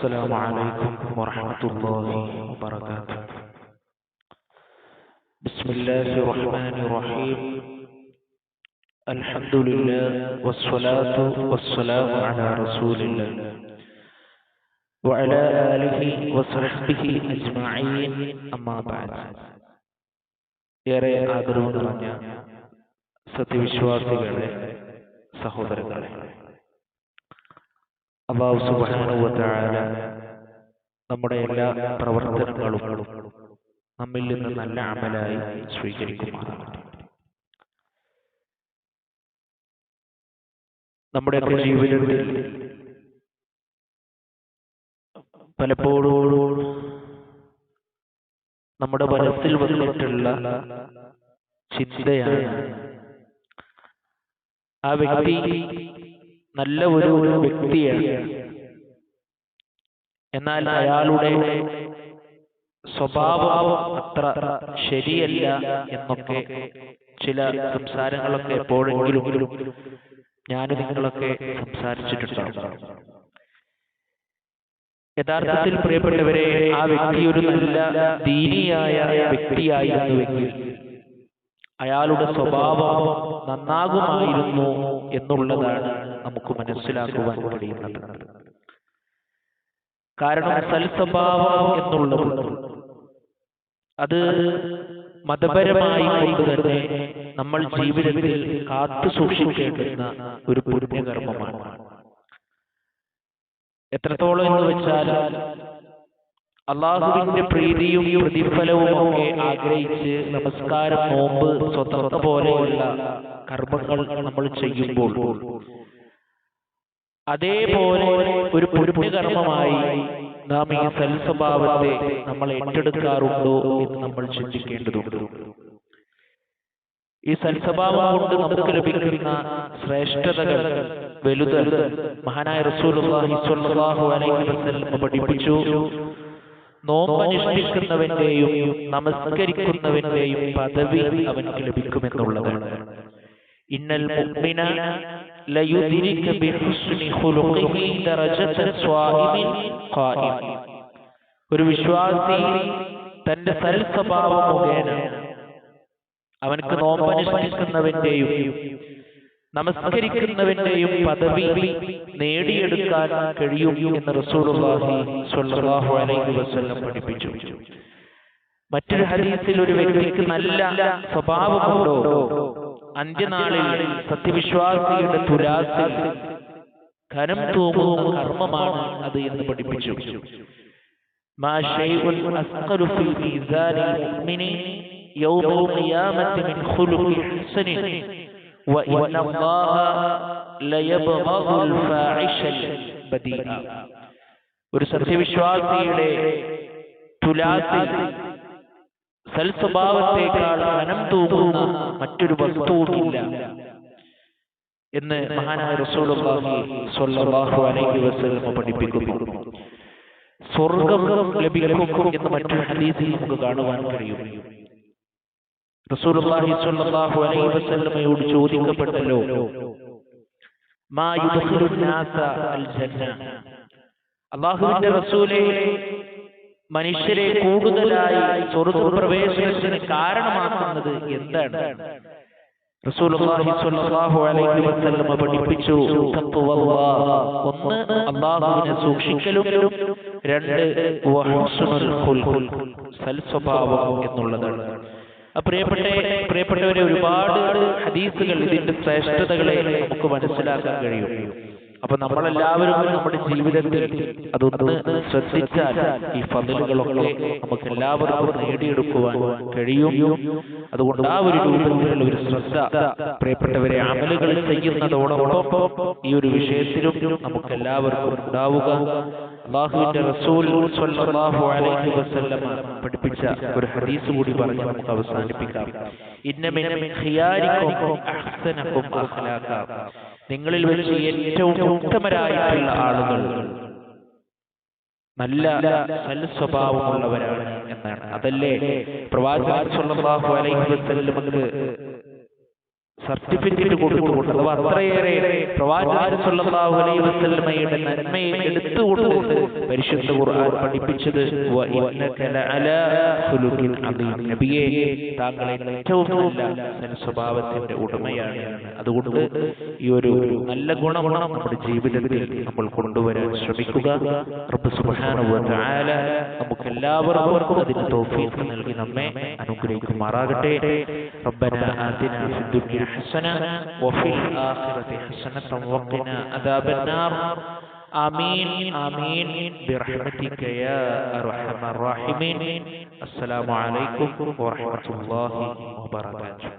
السلام عليكم ورحمة الله وبركاته. بسم الله الرحمن الرحيم. الحمد لله والصلاة والسلام على رسول الله وعلى آله وصحبه أجمعين. أما بعد. ഏറെ ആദരവ് നിറഞ്ഞ സത്യവിശ്വാസികളെ, സഹോദരങ്ങളെ, അല്ലാഹു സുബ്ഹാനഹു വ തആല നമ്മുടെ എല്ലാ പ്രവർത്തനങ്ങളും നമ്മിൽ നിന്ന് നല്ല അമലായി സ്വീകരിക്കുമാറാകട്ടെ. നമ്മുടെ ജീവിതത്തിൽ പലപ്പോഴും നമ്മുടെ മനസ്സിൽ വന്നിട്ടുള്ള ചിന്തയാണ് ആ വ്യക്തി നല്ല ഒരു വ്യക്തിയാണ്, എന്നാൽ അയാളുടെ സ്വഭാവം അത്ര ശരിയല്ല എന്നൊക്കെ ചില സംസാരങ്ങളൊക്കെ എപ്പോഴെങ്കിലും ഞാനും നിങ്ങളൊക്കെ സംസാരിച്ചിട്ടുണ്ടാവും. യഥാർത്ഥത്തിൽ പ്രിയപ്പെട്ടവരെ, ആ വ്യക്തി ഒരു നല്ല ദീനിയായ വ്യക്തിയായിരുന്നുവെങ്കിൽ അയാളുടെ സ്വഭാവം നന്നാകുമായിരുന്നു എന്നുള്ളതാണ് നമുക്ക് മനസ്സിലാക്കുവാൻ കഴിയുന്നത്. കാരണം സൽസ്വഭാവം എന്നുള്ളത് അത് മതപരമായി കൊണ്ട് തന്നെ നമ്മൾ ജീവിതത്തിൽ കാത്തു സൂക്ഷിക്കേണ്ടുന്ന ഒരു പുണ്യകർമ്മമാണ്. എത്രത്തോളം എന്ന് വെച്ചാൽ അള്ളാഹുവിന്റെ പ്രീതിയും പ്രതിഫലവും ഒക്കെ ആഗ്രഹിച്ച് നമസ്കാരം, നോമ്പ്, സ്വതന്ത്ര പോലെയുള്ള കർമ്മങ്ങൾ നമ്മൾ ചെയ്യുമ്പോൾ അതേപോലെ ഒരു പുണ്യകർമ്മമായി നാം ഈ സൽസ്വഭാവത്തെ നമ്മൾ ഏറ്റെടുക്കാറുണ്ടോ എന്ന് നമ്മൾ ചിന്തിക്കേണ്ടതുണ്ട്. ഈ സൽസ്വഭാവം കൊണ്ട് നമുക്ക് ലഭിക്കുന്ന ശ്രേഷ്ഠതകൾ വലുത് മഹാനായ റസൂലുള്ളാഹി സ്വല്ലല്ലാഹു അലൈഹി വസല്ലം പഠിപ്പിച്ചു. നോമ്പനുഷ്ഠിക്കുന്നവന്റെയും നമസ്കരിക്കുന്നവന്റെയും പദവി അവൻക്ക് ലഭിക്കുമെന്നുള്ളതാണ്. ഇന്നൽ മുഅ്മിന ലയുദ്രിക ബിഹുസ്നി ഖുലുഖിഹി ദറജത സ്വാഇമിൻ ഖായിം. ഒരു വിശ്വാസി തന്റെ സൽസ്വഭാവം മുഖേന അവൻക്ക് നോമ്പനുഷ്ഠിക്കുന്നവന്റെയും നമസ്കരിക്കുന്നവന്റെയും പദവി നേടിയെടുക്കാൻ കഴിയും എന്ന് റസൂലുള്ളാഹി സ്വല്ലല്ലാഹു അലൈഹി വസല്ലം പഠിപ്പിച്ചു. മറ്റൊരു ഹദീസിൽ ഒരു വ്യക്തിക്ക് നല്ല സ്വഭാവമുണ്ടോ അന്ത്യനാളിൽ സത്യവിശ്വാസിയുടെ തുലാസിൽ ഖനം തൂങ്ങുന്ന കർമ്മമാണ് അത് എന്ന് പഠിപ്പിച്ചു. മാ ശൈഉൻ അസ്ഖലു ഫിൽ മീസാനിൽ മുഅ്മിനി യൗമൽ ഖിയാമത്തി മിൻ ഖുലുഖി ഹസനി وإن الله ليبغض الفاحش البذيء. ഒരു സത്യവിശ്വാസിയുടെ തുലാസിൽ സൽസ്വഭാവത്തേക്കാൾ ഖനം തൂങ്ങുന്ന മറ്റൊരു വസ്തുവുമില്ല എന്ന് മഹാനായ റസൂലുള്ളാഹി സ്വല്ലല്ലാഹു അലൈഹി വസല്ലം പഠിപ്പിക്കുന്നു. സ്വർഗ്ഗം ലഭിക്കും എന്ന് മറ്റൊരു ഹദീസിൽ നമുക്ക് കാണുവാൻ കഴിയും. റസൂലുള്ളാഹി സ്വല്ലല്ലാഹു അലൈഹി വസല്ലമയോട് ചോദിക്കപ്പെട്ടല്ലോ, മാ യുദ്ഖിലു നാസ അൽ ജന്ന. അല്ലാഹുവിന്റെ റസൂലേ, മനുഷ്യരെ കൂടുതലായി സ്വർഗ്ഗപ്രവേശനത്തിന് കാരണമാക്കുന്നത് എന്താണ്? റസൂലുള്ളാഹി സ്വല്ലല്ലാഹു അലൈഹി വസല്ലം പഠിപ്പിച്ചു, തഖ്വല്ലാഹ്. ഒന്ന്, അല്ലാഹുവിനെ സൂക്ഷിക്കലും. രണ്ട്, വഹുസ്നുൽ ഖുൽഖ്, സൽസ്വഭാവം എന്നുള്ളതാണ്. പ്രിയപ്പെട്ടവരെ, ഒരുപാട് ഹദീസുകൾ ഇതിന്റെ ശ്രേഷ്ഠതകളെ നമുക്ക് മനസ്സിലാക്കാൻ കഴിയും. അപ്പൊ നമ്മളെല്ലാവരും നമ്മുടെ ജീവിതത്തിൽ അതൊന്ന് ശ്രദ്ധിച്ചാൽ ഈ ഫضലുകളൊക്കെ നമുക്ക് എല്ലാവർക്കും നേടിയെടുക്കുവാൻ കഴിയും. അതുകൊണ്ട് ആ ഒരു രൂപത്തിലുള്ള ഒരു ശ്രദ്ധ പ്രിയപ്പെട്ടവരെ അമലുകൾ ചെയ്യുന്നതോടൊപ്പം ഈ ഒരു വിഷയത്തിലും നമുക്ക് എല്ലാവർക്കും ഉണ്ടാവുക. അല്ലാഹുവിന്റെ റസൂൽ സ്വല്ലല്ലാഹു അലൈഹി വസല്ലം പഠിപ്പിച്ച ഒരു ഹദീസ് കൂടി പറഞ്ഞ് നമുക്ക് അവസാനിപ്പിക്കാം. ഇന്ന മിൻ ഖിയാരിക്കും അഹ്സനകും അഖ്ലാഖ. നിങ്ങളിൽ വെച്ച് ഏറ്റവും ഉത്തമരായിട്ടുള്ള ആളുകൾ നല്ല സൽസ്വഭാവമുള്ളവരാണ് എന്നാണ്. അതല്ലേ പ്രവാചകൻ സ്വല്ലല്ലാഹു അലൈഹി വസല്ലമക്ക് സർട്ടിഫിക്കറ്റ് കൊടുത്തുകൊണ്ട്, അഥവാ അത്രയേറെ പ്രവാചകൻ സല്ലല്ലാഹു അലൈഹി വസല്ലമയുടെ നന്മയെ എടുത്തുകൊണ്ട് പരിശുദ്ധ ഖുർആൻ പഠിപ്പിച്ചത് വ ഇന്നക ലഅലാ ഖുലുഖിൻ അദീം, നബിയേ താങ്കൾ ഏറ്റവും നല്ല സൽസ്വഭാവത്തിന്റെ ഉടമയാണ്. അതുകൊണ്ട് ഈ ഒരു നല്ല ഗുണം നമ്മുടെ ജീവിതത്തിൽ നമ്മൾ കൊണ്ടുവരാൻ ശ്രമിക്കുക. റബ്ബ് സുബ്ഹാനഹു വ തആല നമുക്ക് എല്ലാവർക്കും അതിന് തൗഫീഖ് നൽകി നമ്മെ അനുഗ്രഹിക്കുമാറാകട്ടെ. റബ്ബനാ ആതിനാ ഫിദ്ദുനിയ حسنة وفي الآخرة حسنة وقنا عذاب النار. آمين آمين برحمتك يا أرحم الراحمين. السلام عليكم ورحمة الله وبركاته.